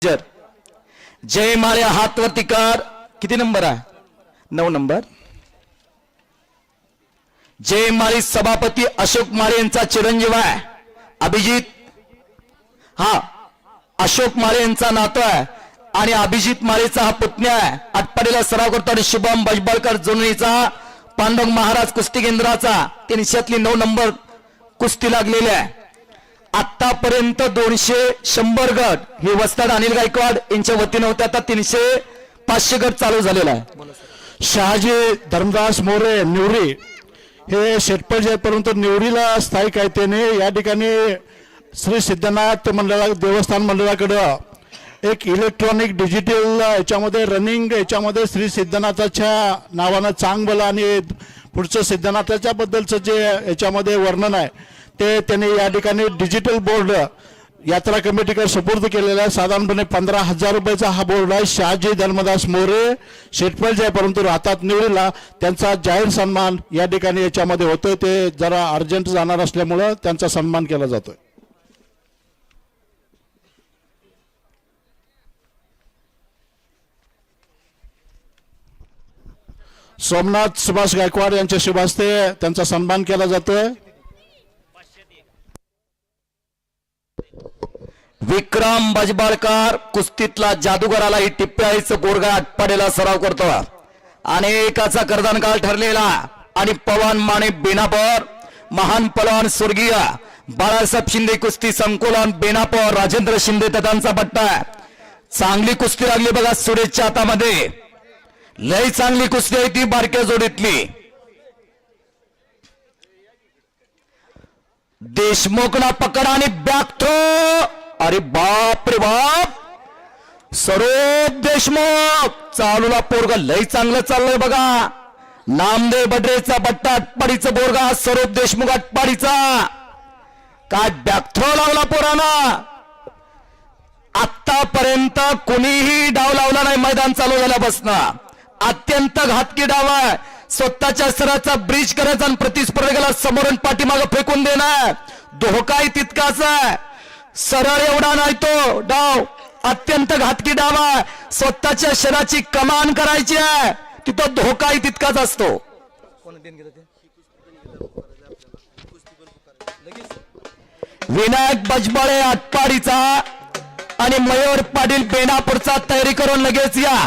जय माळे हातवरती कर. किती नंबर आहे? 9 नंबर. जय माळी सभापती अशोक माळे यांचा चिरंजीव आहे अभिजित. हा अशोक माळे यांचा नातू आहे आणि अभिजित माळेचा हा पुतण्या आहे. आटपाडीला सराव करतो आणि शुभम भजबळकर जोडणीचा पांडुरंग महाराज कुस्ती केंद्राचा 300तली 9 नंबर कुस्ती लागलेली आहे. आतापर्यंत 200 100 गट हे वस्ताद अनिल गायकवाड यांच्या वतीने होते. आता 300 500 गट चालू झालेला आहे. शहाजी धर्मदास मोरे निवरी हे शेटपळ परंतु निवरीला स्थायिक आहे. त्याने या ठिकाणी श्री सिद्धनाथ मंडळा देवस्थान मंडळाकडं एक इलेक्ट्रॉनिक डिजिटल याच्यामध्ये रनिंग याच्यामध्ये श्री सिद्धनाथाच्या नावानं चांगबल आणि पुढचं सिद्धनाथाच्या बद्दलचं जे याच्यामध्ये वर्णन आहे ते त्यांनी या ठिकाणी डिजिटल बोर्ड यात्रा कमिटीकडे सुपूर्द केलेला आहे. साधारणपणे 15,000 रुपयाचा हा बोर्ड आहे. शहाजी धर्मदास मोरे शेटपळजे आहे परंतु राहतात निवडीला. त्यांचा जाहीर सन्मान या ठिकाणी याच्यामध्ये होतोय. ते जरा अर्जंट जाणार असल्यामुळं त्यांचा सन्मान केला जातोय. सोमनाथ सुभाष गायकवाड यांच्या शुभ हस्ते त्यांचा सन्मान केला जातोय. विक्रम भजबळकर कुस्तीतला जादूगराला ही टिप्प्याचं बोरगा आटपाडीला सराव करतो. अनेकाचा कर्दन काळ ठरलेला आणि पवन माने बेनापर महान पलवान स्वर्गीय बाळासाहेब शिंदे कुस्ती संकुलन बेनापर राजेंद्र शिंदे तटांचा पट्टा. चांगली कुस्ती लागली बघा सुरेशच्या हातामध्ये. लय चांगली कुस्ती आहे ती बारक्या जोडीतली. देशमुखला पकड आणि बॅक थ्रो. अरे बाप रे बाप. सरोज देशमुख चालूला पोरगा लय चांगलं चाललंय बघा. नामदेव बडरेचा बट्टा आटपाडीचा बोरगा सरोज देशमुख आटपाडीचा. काय बॅक थ्रो लावला पोराना. आतापर्यंत कोणीही डाव लावला नाही मैदान चालू झाल्यापासून. अत्यंत घातकी डाव आहे. स्वतःच्या स्तराचा ब्रिज करायचा आणि प्रतिस्पर्धकाला समोरून पाठीमागं फेकून देणार. धोकाही तितकाच आहे. सरळ एवढा नाही तो डाव. अत्यंत घातकी डाव आहे. स्वतःच्या शरीराची कमान करायची आहे तिथं धोकाही तितकाच असतो. विनायक भजबळे आटपाडीचा आणि मयूर पाटील बेनापूरचा तयारी करून लगेच या.